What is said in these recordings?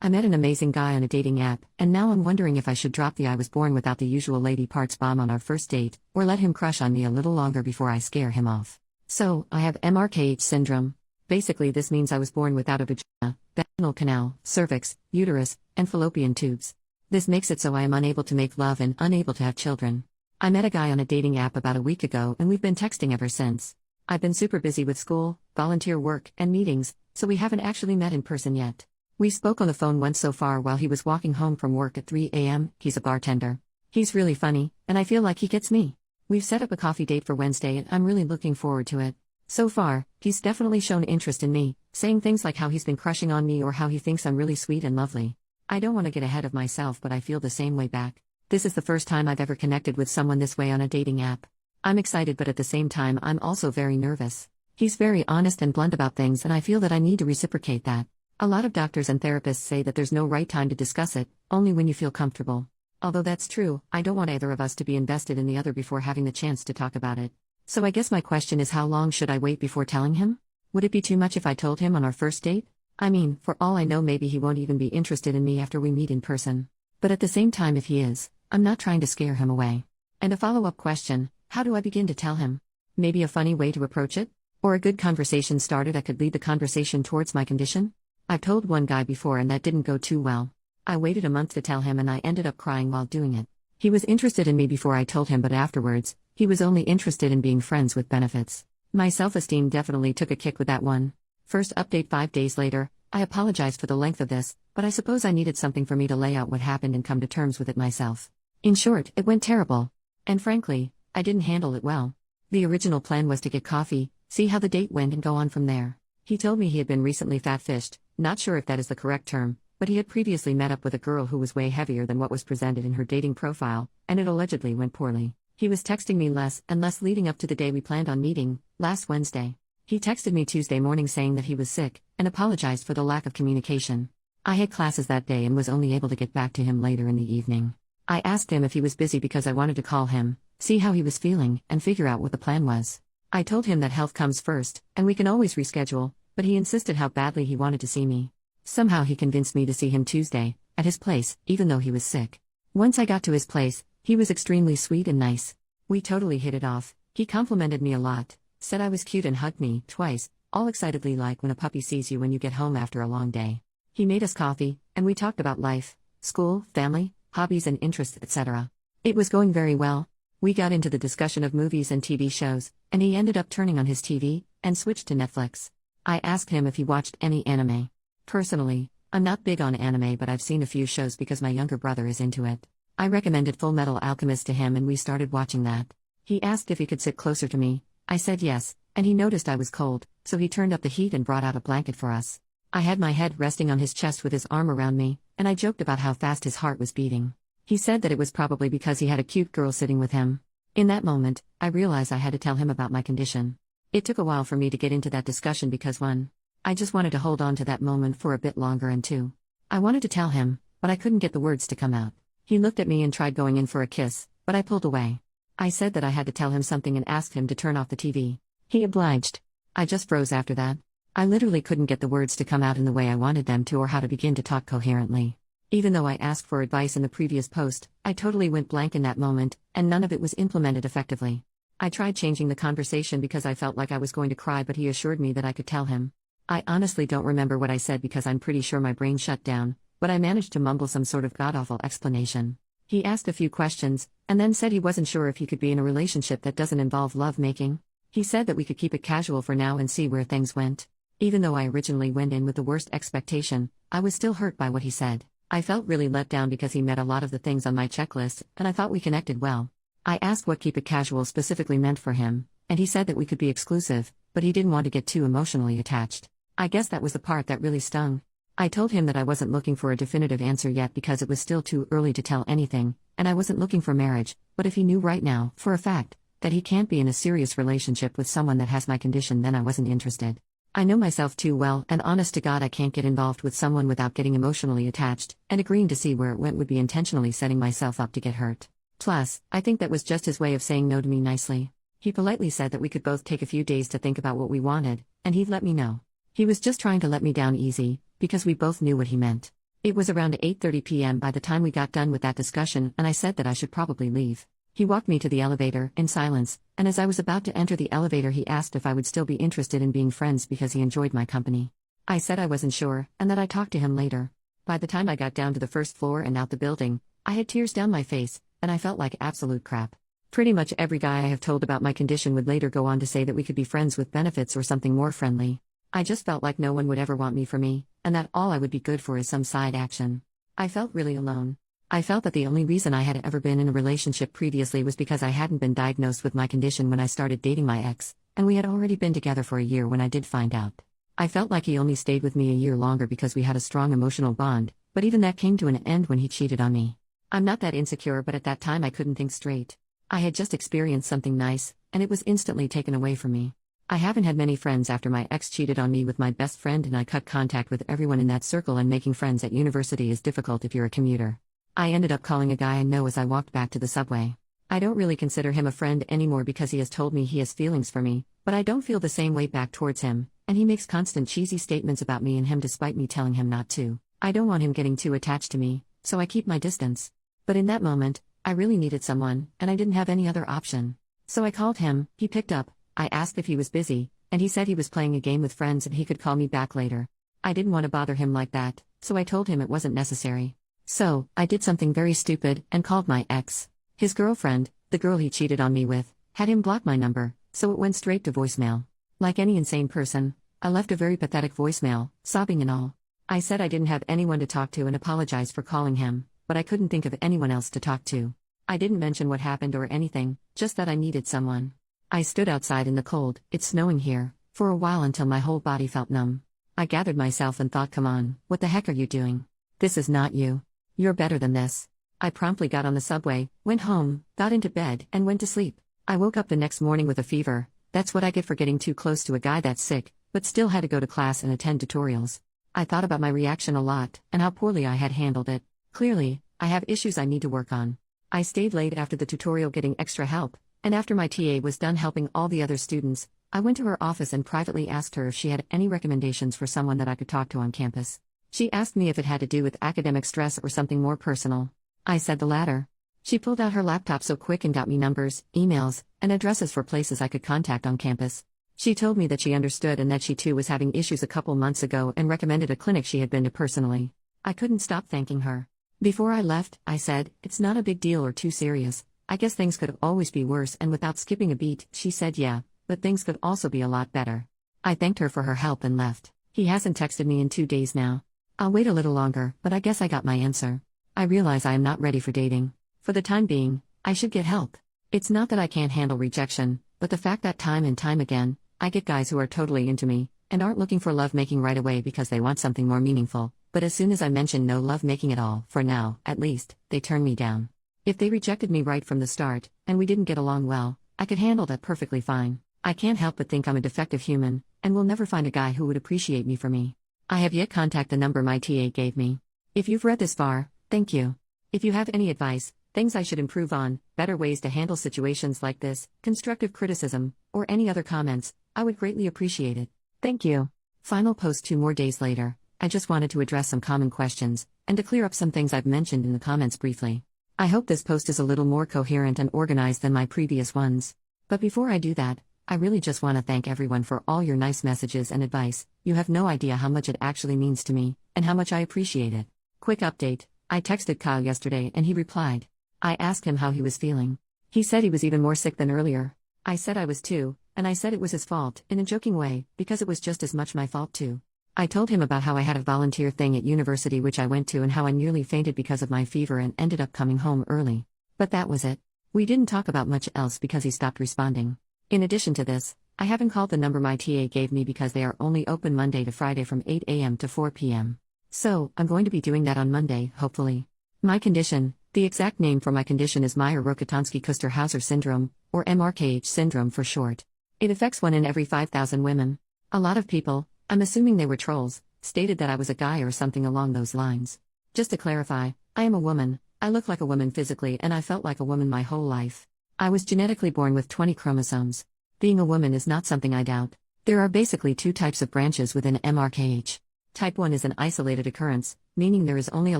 I met an amazing guy on a dating app, and now I'm wondering if I should drop the I was born without the usual lady parts bomb on our first date, or let him crush on me a little longer before I scare him off. So, I have MRKH syndrome. Basically, this means I was born without a vagina, vaginal canal, cervix, uterus, and fallopian tubes. This makes it so I am unable to make love and unable to have children. I met a guy on a dating app about a week ago and we've been texting ever since. I've been super busy with school, volunteer work, and meetings, so we haven't actually met in person yet. We spoke on the phone once so far while he was walking home from work at 3 a.m. He's a bartender. He's really funny, and I feel like he gets me. We've set up a coffee date for Wednesday and I'm really looking forward to it. So far, he's definitely shown interest in me, saying things like how he's been crushing on me or how he thinks I'm really sweet and lovely. I don't want to get ahead of myself, but I feel the same way back. This is the first time I've ever connected with someone this way on a dating app. I'm excited, but at the same time I'm also very nervous. He's very honest and blunt about things and I feel that I need to reciprocate that. A lot of doctors and therapists say that there's no right time to discuss it, only when you feel comfortable. Although that's true, I don't want either of us to be invested in the other before having the chance to talk about it. So I guess my question is, how long should I wait before telling him? Would it be too much if I told him on our first date? I mean, for all I know, maybe he won't even be interested in me after we meet in person. But at the same time, if he is, I'm not trying to scare him away. And a follow-up question, how do I begin to tell him? Maybe a funny way to approach it? Or a good conversation starter that could lead the conversation towards my condition? I've told one guy before and that didn't go too well. I waited a month to tell him and I ended up crying while doing it. He was interested in me before I told him, but afterwards, he was only interested in being friends with benefits. My self-esteem definitely took a kick with that one. First update 5 days later, I apologized for the length of this, but I suppose I needed something for me to lay out what happened and come to terms with it myself. In short, it went terrible. And frankly, I didn't handle it well. The original plan was to get coffee, see how the date went and go on from there. He told me he had been recently fat-fished, not sure if that is the correct term, but he had previously met up with a girl who was way heavier than what was presented in her dating profile, and it allegedly went poorly. He was texting me less and less leading up to the day we planned on meeting, last Wednesday. He texted me Tuesday morning saying that he was sick, and apologized for the lack of communication. I had classes that day and was only able to get back to him later in the evening. I asked him if he was busy because I wanted to call him, see how he was feeling, and figure out what the plan was. I told him that health comes first, and we can always reschedule, but he insisted how badly he wanted to see me. Somehow he convinced me to see him Tuesday, at his place, even though he was sick. Once I got to his place, he was extremely sweet and nice. We totally hit it off. He complimented me a lot, said I was cute and hugged me, twice, all excitedly like when a puppy sees you when you get home after a long day. He made us coffee, and we talked about life, school, family, hobbies and interests, etc. It was going very well. We got into the discussion of movies and TV shows, and he ended up turning on his TV, and switched to Netflix. I asked him if he watched any anime. Personally, I'm not big on anime, but I've seen a few shows because my younger brother is into it. I recommended Full Metal Alchemist to him and we started watching that. He asked if he could sit closer to me. I said yes, and he noticed I was cold, so he turned up the heat and brought out a blanket for us. I had my head resting on his chest with his arm around me, and I joked about how fast his heart was beating. He said that it was probably because he had a cute girl sitting with him. In that moment, I realized I had to tell him about my condition. It took a while for me to get into that discussion because 1. I just wanted to hold on to that moment for a bit longer, and 2. I wanted to tell him, but I couldn't get the words to come out. He looked at me and tried going in for a kiss, but I pulled away. I said that I had to tell him something and asked him to turn off the TV. He obliged. I just froze after that. I literally couldn't get the words to come out in the way I wanted them to or how to begin to talk coherently. Even though I asked for advice in the previous post, I totally went blank in that moment, and none of it was implemented effectively. I tried changing the conversation because I felt like I was going to cry, but he assured me that I could tell him. I honestly don't remember what I said because I'm pretty sure my brain shut down, but I managed to mumble some sort of god-awful explanation. He asked a few questions, and then said he wasn't sure if he could be in a relationship that doesn't involve love-making. He said that we could keep it casual for now and see where things went. Even though I originally went in with the worst expectation, I was still hurt by what he said. I felt really let down because he met a lot of the things on my checklist, and I thought we connected well. I asked what keep it casual specifically meant for him, and he said that we could be exclusive, but he didn't want to get too emotionally attached. I guess that was the part that really stung. I told him that I wasn't looking for a definitive answer yet because it was still too early to tell anything, and I wasn't looking for marriage, but if he knew right now, for a fact, that he can't be in a serious relationship with someone that has my condition, then I wasn't interested. I know myself too well, and honest to God, I can't get involved with someone without getting emotionally attached, and agreeing to see where it went would be intentionally setting myself up to get hurt. Plus, I think that was just his way of saying no to me nicely. He politely said that we could both take a few days to think about what we wanted, and he'd let me know. He was just trying to let me down easy, because we both knew what he meant. It was around 8:30 p.m. by the time we got done with that discussion, and I said that I should probably leave. He walked me to the elevator, in silence, and as I was about to enter the elevator, he asked if I would still be interested in being friends because he enjoyed my company. I said I wasn't sure, and that I'd talk to him later. By the time I got down to the first floor and out the building, I had tears down my face, and I felt like absolute crap. Pretty much every guy I have told about my condition would later go on to say that we could be friends with benefits or something more friendly. I just felt like no one would ever want me for me, and that all I would be good for is some side action. I felt really alone. I felt that the only reason I had ever been in a relationship previously was because I hadn't been diagnosed with my condition when I started dating my ex, and we had already been together for a year when I did find out. I felt like he only stayed with me a year longer because we had a strong emotional bond, but even that came to an end when he cheated on me. I'm not that insecure, but at that time I couldn't think straight. I had just experienced something nice, and it was instantly taken away from me. I haven't had many friends after my ex cheated on me with my best friend, and I cut contact with everyone in that circle, and making friends at university is difficult if you're a commuter. I ended up calling a guy I know as I walked back to the subway. I don't really consider him a friend anymore because he has told me he has feelings for me, but I don't feel the same way back towards him, and he makes constant cheesy statements about me and him despite me telling him not to. I don't want him getting too attached to me, so I keep my distance. But in that moment, I really needed someone, and I didn't have any other option. So I called him, he picked up, I asked if he was busy, and he said he was playing a game with friends and he could call me back later. I didn't want to bother him like that, so I told him it wasn't necessary. So, I did something very stupid, and called my ex. His girlfriend, the girl he cheated on me with, had him block my number, so it went straight to voicemail. Like any insane person, I left a very pathetic voicemail, sobbing and all. I said I didn't have anyone to talk to and apologized for calling him, but I couldn't think of anyone else to talk to. I didn't mention what happened or anything, just that I needed someone. I stood outside in the cold, it's snowing here, for a while until my whole body felt numb. I gathered myself and thought, come on, what the heck are you doing? This is not you. You're better than this. I promptly got on the subway, went home, got into bed, and went to sleep. I woke up the next morning with a fever. That's what I get for getting too close to a guy that's sick, but still had to go to class and attend tutorials. I thought about my reaction a lot, and how poorly I had handled it. Clearly, I have issues I need to work on. I stayed late after the tutorial getting extra help, and after my TA was done helping all the other students, I went to her office and privately asked her if she had any recommendations for someone that I could talk to on campus. She asked me if it had to do with academic stress or something more personal. I said the latter. She pulled out her laptop so quick and got me numbers, emails, and addresses for places I could contact on campus. She told me that she understood and that she too was having issues a couple months ago and recommended a clinic she had been to personally. I couldn't stop thanking her. Before I left, I said, it's not a big deal or too serious. I guess things could always be worse, and without skipping a beat, she said yeah, but things could also be a lot better. I thanked her for her help and left. He hasn't texted me in 2 days now. I'll wait a little longer, but I guess I got my answer. I realize I am not ready for dating. For the time being, I should get help. It's not that I can't handle rejection, but the fact that time and time again, I get guys who are totally into me, and aren't looking for lovemaking right away because they want something more meaningful, but as soon as I mention no lovemaking at all, for now, at least, they turn me down. If they rejected me right from the start, and we didn't get along well, I could handle that perfectly fine. I can't help but think I'm a defective human, and will never find a guy who would appreciate me for me. I have yet contact the number my TA gave me. If you've read this far, thank you. If you have any advice, things I should improve on, better ways to handle situations like this, constructive criticism, or any other comments, I would greatly appreciate it. Thank you. Final post 2 more days later. I just wanted to address some common questions, and to clear up some things I've mentioned in the comments briefly. I hope this post is a little more coherent and organized than my previous ones. But before I do that, I really just want to thank everyone for all your nice messages and advice. You have no idea how much it actually means to me, and how much I appreciate it. Quick update, I texted Kyle yesterday and he replied. I asked him how he was feeling. He said he was even more sick than earlier. I said I was too, and I said it was his fault, in a joking way, because it was just as much my fault too. I told him about how I had a volunteer thing at university which I went to and how I nearly fainted because of my fever and ended up coming home early. But that was it. We didn't talk about much else because he stopped responding. In addition to this, I haven't called the number my TA gave me because they are only open Monday to Friday from 8 a.m. to 4 p.m. So, I'm going to be doing that on Monday, hopefully. My condition, the exact name for my condition is Mayer-Rokitansky-Kuster-Hauser syndrome, or MRKH syndrome for short. It affects 1 in every 5,000 women. A lot of people, I'm assuming they were trolls, stated that I was a guy or something along those lines. Just to clarify, I am a woman, I look like a woman physically and I felt like a woman my whole life. I was genetically born with 20 chromosomes. Being a woman is not something I doubt. There are basically 2 types of branches within MRKH. Type 1 is an isolated occurrence, meaning there is only a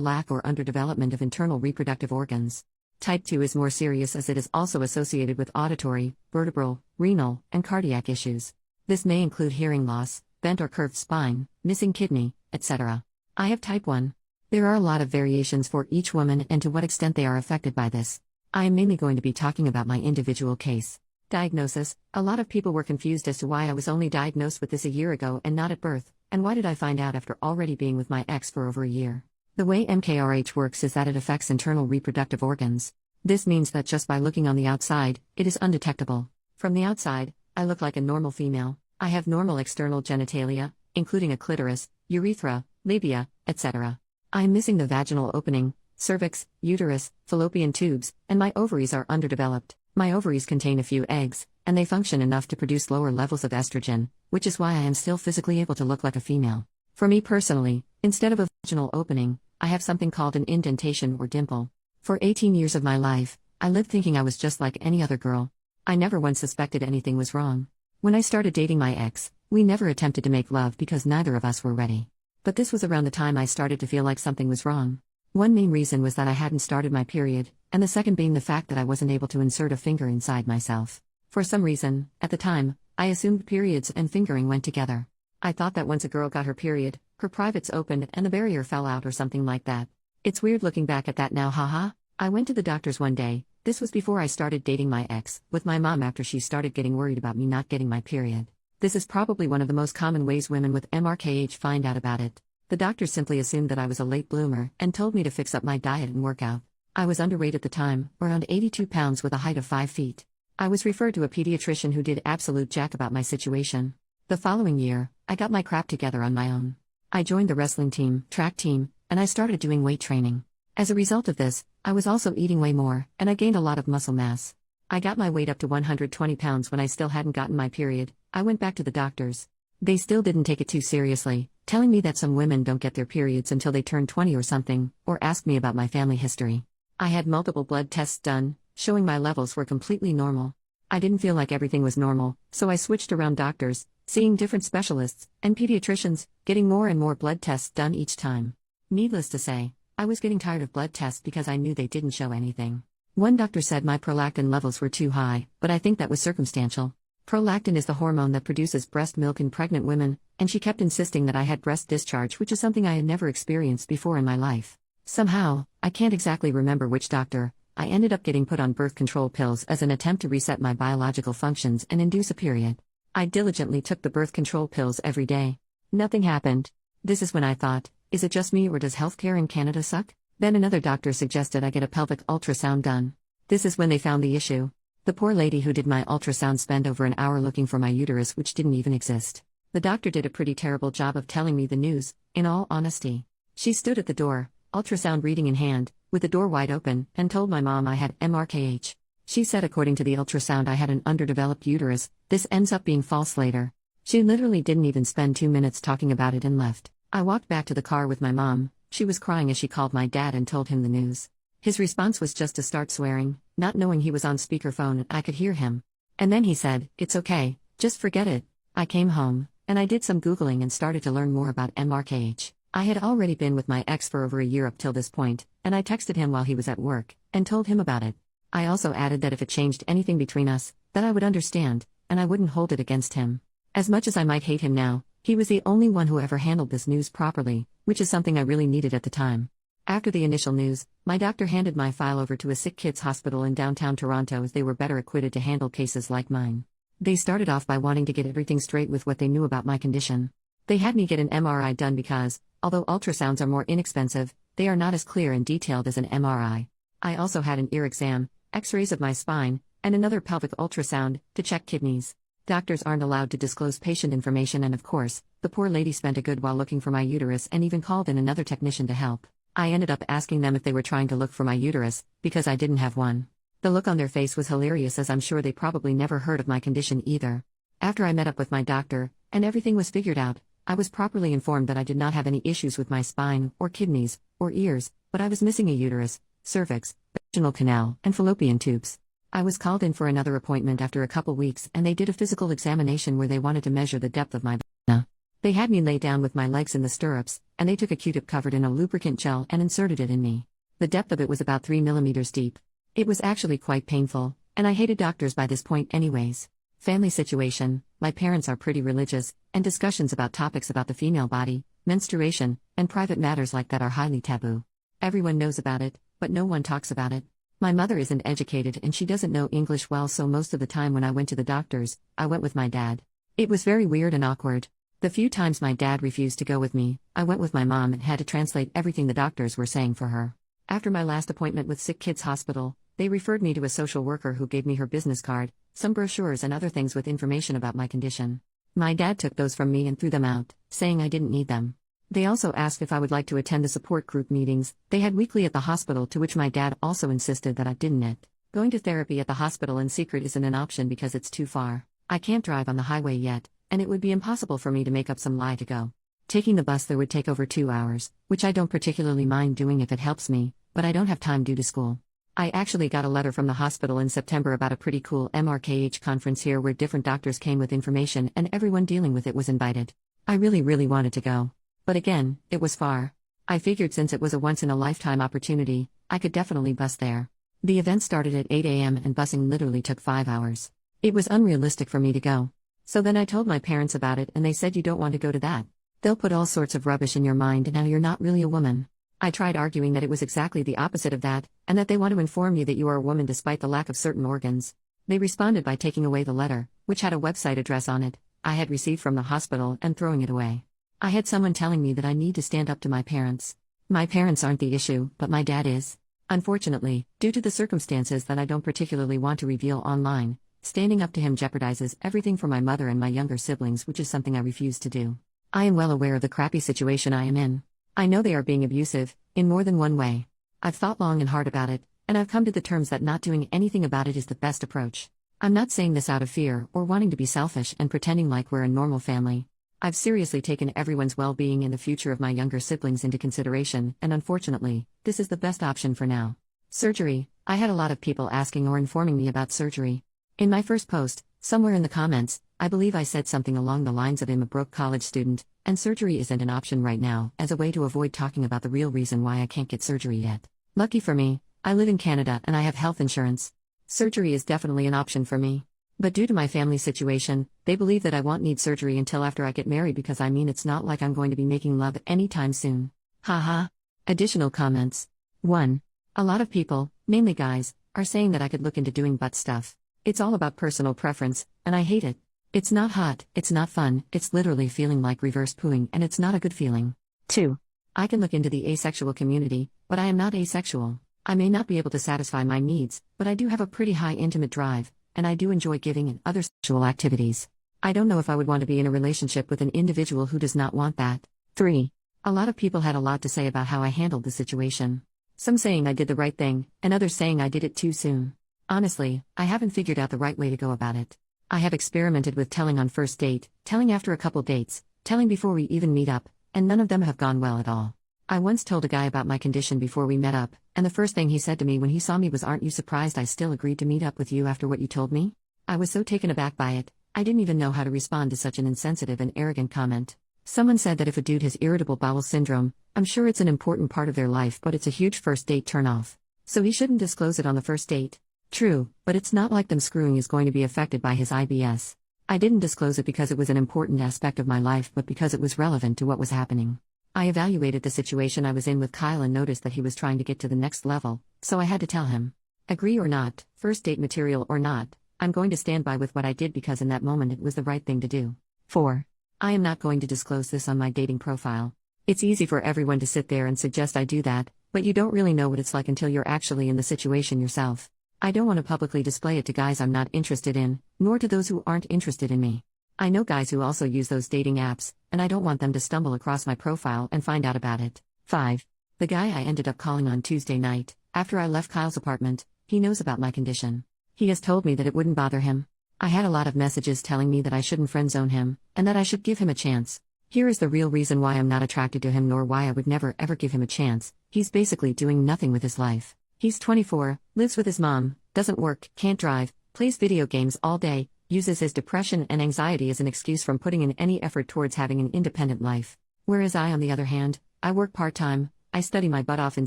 lack or underdevelopment of internal reproductive organs. Type 2 is more serious as it is also associated with auditory, vertebral, renal, and cardiac issues. This may include hearing loss, bent or curved spine, missing kidney, etc. I have type 1. There are a lot of variations for each woman and to what extent they are affected by this. I am mainly going to be talking about my individual case. Diagnosis: a lot of people were confused as to why I was only diagnosed with this a year ago and not at birth, and why did I find out after already being with my ex for over a year. The way MKRH works is that it affects internal reproductive organs. This means that just by looking on the outside, it is undetectable. From the outside, I look like a normal female. I have normal external genitalia, including a clitoris, urethra, labia, etc. I am missing the vaginal opening, cervix, uterus, fallopian tubes, and my ovaries are underdeveloped. My ovaries contain a few eggs, and they function enough to produce lower levels of estrogen, which is why I am still physically able to look like a female. For me personally, instead of a vaginal opening, I have something called an indentation or dimple. For 18 years of my life, I lived thinking I was just like any other girl. I never once suspected anything was wrong. When I started dating my ex, we never attempted to make love because neither of us were ready. But this was around the time I started to feel like something was wrong. One main reason was that I hadn't started my period, and the second being the fact that I wasn't able to insert a finger inside myself. For some reason, at the time, I assumed periods and fingering went together. I thought that once a girl got her period, her privates opened and the barrier fell out or something like that. It's weird looking back at that now, haha. I went to the doctor's one day, this was before I started dating my ex, with my mom after she started getting worried about me not getting my period. This is probably one of the most common ways women with MRKH find out about it. The doctor simply assumed that I was a late bloomer and told me to fix up my diet and work out. I was underweight at the time, around 82 pounds with a height of 5 feet. I was referred to a pediatrician who did absolute jack about my situation. The following year, I got my crap together on my own. I joined the wrestling team, track team, and I started doing weight training. As a result of this, I was also eating way more, and I gained a lot of muscle mass. I got my weight up to 120 pounds when I still hadn't gotten my period. I went back to the doctors. They still didn't take it too seriously, telling me that some women don't get their periods until they turn 20 or something, or asked me about my family history. I had multiple blood tests done, showing my levels were completely normal. I didn't feel like everything was normal, so I switched around doctors, seeing different specialists, and pediatricians, getting more and more blood tests done each time. Needless to say, I was getting tired of blood tests because I knew they didn't show anything. One doctor said my prolactin levels were too high, but I think that was circumstantial. Prolactin is the hormone that produces breast milk in pregnant women, and she kept insisting that I had breast discharge, which is something I had never experienced before in my life. Somehow, I can't exactly remember which doctor, I ended up getting put on birth control pills as an attempt to reset my biological functions and induce a period. I diligently took the birth control pills every day. Nothing happened. This is when I thought, is it just me or does healthcare in Canada suck? Then another doctor suggested I get a pelvic ultrasound done. This is when they found the issue. The poor lady who did my ultrasound spent over an hour looking for my uterus, which didn't even exist. The doctor did a pretty terrible job of telling me the news, in all honesty. She stood at the door, ultrasound reading in hand, with the door wide open, and told my mom I had MRKH. She said according to the ultrasound I had an underdeveloped uterus. This ends up being false later. She literally didn't even spend 2 minutes talking about it and left. I walked back to the car with my mom. She was crying as she called my dad and told him the news. His response was just to start swearing, not knowing he was on speakerphone and I could hear him. And then he said, "It's okay, just forget it." I came home, and I did some Googling and started to learn more about MRKH. I had already been with my ex for over a year up till this point, and I texted him while he was at work, and told him about it. I also added that if it changed anything between us, that I would understand, and I wouldn't hold it against him. As much as I might hate him now, he was the only one who ever handled this news properly, which is something I really needed at the time. After the initial news, my doctor handed my file over to a sick kids hospital in downtown Toronto as they were better equipped to handle cases like mine. They started off by wanting to get everything straight with what they knew about my condition. They had me get an MRI done because, although ultrasounds are more inexpensive, they are not as clear and detailed as an MRI. I also had an ear exam, x-rays of my spine, and another pelvic ultrasound, to check kidneys. Doctors aren't allowed to disclose patient information, and of course, the poor lady spent a good while looking for my uterus and even called in another technician to help. I ended up asking them if they were trying to look for my uterus, because I didn't have one. The look on their face was hilarious, as I'm sure they probably never heard of my condition either. After I met up with my doctor, and everything was figured out, I was properly informed that I did not have any issues with my spine, or kidneys, or ears, but I was missing a uterus, cervix, vaginal canal, and fallopian tubes. I was called in for another appointment after a couple weeks, and they did a physical examination where they wanted to measure the depth of my vagina. They had me lay down with my legs in the stirrups, and they took a Q-tip covered in a lubricant gel and inserted it in me. The depth of it was about 3 millimeters deep. It was actually quite painful, and I hated doctors by this point anyways. Family situation: my parents are pretty religious, and discussions about topics about the female body, menstruation, and private matters like that are highly taboo. Everyone knows about it, but no one talks about it. My mother isn't educated and she doesn't know English well, so most of the time when I went to the doctors, I went with my dad. It was very weird and awkward. The few times my dad refused to go with me, I went with my mom and had to translate everything the doctors were saying for her. After my last appointment with Sick Kids Hospital, they referred me to a social worker who gave me her business card, some brochures and other things with information about my condition. My dad took those from me and threw them out, saying I didn't need them. They also asked if I would like to attend the support group meetings they had weekly at the hospital, to which my dad also insisted that I didn't. Going to therapy at the hospital in secret isn't an option because it's too far. I can't drive on the highway yet, and it would be impossible for me to make up some lie to go. Taking the bus there would take over 2 hours, which I don't particularly mind doing if it helps me, but I don't have time due to school. I actually got a letter from the hospital in September about a pretty cool MRKH conference here where different doctors came with information and everyone dealing with it was invited. I really wanted to go. But again, it was far. I figured since it was a once-in-a-lifetime opportunity, I could definitely bus there. The event started at 8 a.m. and busing literally took 5 hours. It was unrealistic for me to go. So then I told my parents about it and they said, "You don't want to go to that. They'll put all sorts of rubbish in your mind and now you're not really a woman." I tried arguing that it was exactly the opposite of that, and that they want to inform you that you are a woman despite the lack of certain organs. They responded by taking away the letter, which had a website address on it, I had received from the hospital, and throwing it away. I had someone telling me that I need to stand up to my parents. My parents aren't the issue, but my dad is. Unfortunately, due to the circumstances that I don't particularly want to reveal online, standing up to him jeopardizes everything for my mother and my younger siblings, which is something I refuse to do. I am well aware of the crappy situation I am in. I know they are being abusive, in more than one way. I've thought long and hard about it, and I've come to the terms that not doing anything about it is the best approach. I'm not saying this out of fear or wanting to be selfish and pretending like we're a normal family. I've seriously taken everyone's well-being and the future of my younger siblings into consideration, and unfortunately, this is the best option for now. Surgery: I had a lot of people asking or informing me about surgery. In my first post, somewhere in the comments, I believe I said something along the lines of I'm a broke college student, and surgery isn't an option right now, as a way to avoid talking about the real reason why I can't get surgery yet. Lucky for me, I live in Canada and I have health insurance. Surgery is definitely an option for me. But due to my family situation, they believe that I won't need surgery until after I get married, because I mean it's not like I'm going to be making love anytime soon. Haha. Additional comments. 1. A lot of people, mainly guys, are saying that I could look into doing butt stuff. It's all about personal preference, and I hate it. It's not hot, it's not fun, it's literally feeling like reverse pooing, and it's not a good feeling. 2. I can look into the asexual community, but I am not asexual. I may not be able to satisfy my needs, but I do have a pretty high intimate drive, and I do enjoy giving and other sexual activities. I don't know if I would want to be in a relationship with an individual who does not want that. 3. A lot of people had a lot to say about how I handled the situation. Some saying I did the right thing, and others saying I did it too soon. Honestly, I haven't figured out the right way to go about it. I have experimented with telling on first date, telling after a couple dates, telling before we even meet up, and none of them have gone well at all. I once told a guy about my condition before we met up, and the first thing he said to me when he saw me was, "Aren't you surprised I still agreed to meet up with you after what you told me?" I was so taken aback by it, I didn't even know how to respond to such an insensitive and arrogant comment. Someone said that if a dude has irritable bowel syndrome, I'm sure it's an important part of their life, but it's a huge first date turnoff. So he shouldn't disclose it on the first date. True, but it's not like them screwing is going to be affected by his IBS. I didn't disclose it because it was an important aspect of my life, but because it was relevant to what was happening. I evaluated the situation I was in with Kyle and noticed that he was trying to get to the next level, so I had to tell him. Agree or not, first date material or not, I'm going to stand by with what I did because in that moment it was the right thing to do. 4. I am not going to disclose this on my dating profile. It's easy for everyone to sit there and suggest I do that, but you don't really know what it's like until you're actually in the situation yourself. I don't want to publicly display it to guys I'm not interested in, nor to those who aren't interested in me. I know guys who also use those dating apps, and I don't want them to stumble across my profile and find out about it. 5. The guy I ended up calling on Tuesday night, after I left Kyle's apartment, he knows about my condition. He has told me that it wouldn't bother him. I had a lot of messages telling me that I shouldn't friendzone him, and that I should give him a chance. Here is the real reason why I'm not attracted to him, nor why I would never ever give him a chance. He's basically doing nothing with his life. He's 24, lives with his mom, doesn't work, can't drive, plays video games all day, uses his depression and anxiety as an excuse from putting in any effort towards having an independent life. Whereas I, on the other hand, I work part-time, I study my butt off in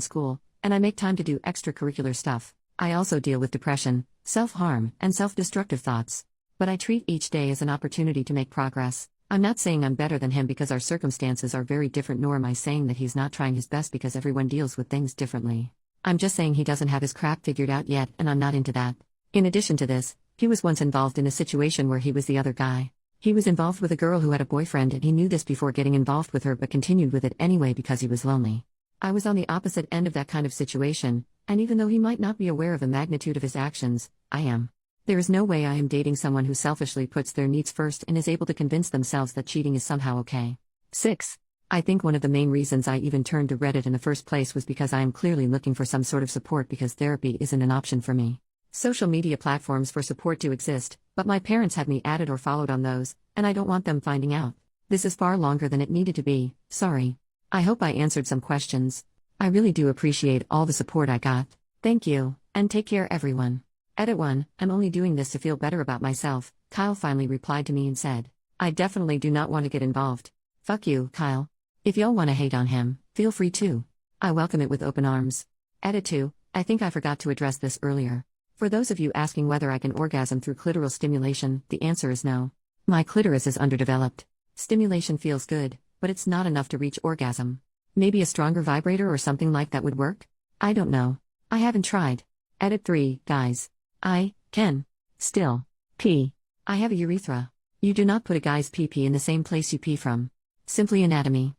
school, and I make time to do extracurricular stuff. I also deal with depression, self-harm, and self-destructive thoughts. But I treat each day as an opportunity to make progress. I'm not saying I'm better than him because our circumstances are very different, nor am I saying that he's not trying his best because everyone deals with things differently. I'm just saying he doesn't have his crap figured out yet, and I'm not into that. In addition to this, he was once involved in a situation where he was the other guy. He was involved with a girl who had a boyfriend, and he knew this before getting involved with her but continued with it anyway because he was lonely. I was on the opposite end of that kind of situation, and even though he might not be aware of the magnitude of his actions, I am. There is no way I am dating someone who selfishly puts their needs first and is able to convince themselves that cheating is somehow okay. 6. I think one of the main reasons I even turned to Reddit in the first place was because I am clearly looking for some sort of support because therapy isn't an option for me. Social media platforms for support do exist, but my parents had me added or followed on those, and I don't want them finding out. This is far longer than it needed to be, sorry. I hope I answered some questions. I really do appreciate all the support I got. Thank you, and take care everyone. Edit 1, I'm only doing this to feel better about myself. Kyle finally replied to me and said, I definitely do not want to get involved. Fuck you, Kyle. If y'all want to hate on him, feel free to. I welcome it with open arms. Edit 2, I think I forgot to address this earlier. For those of you asking whether I can orgasm through clitoral stimulation, the answer is no. My clitoris is underdeveloped. Stimulation feels good, but it's not enough to reach orgasm. Maybe a stronger vibrator or something like that would work? I don't know. I haven't tried. Edit 3, guys. I can still pee. I have a urethra. You do not put a guy's pee-pee in the same place you pee from. Simply anatomy.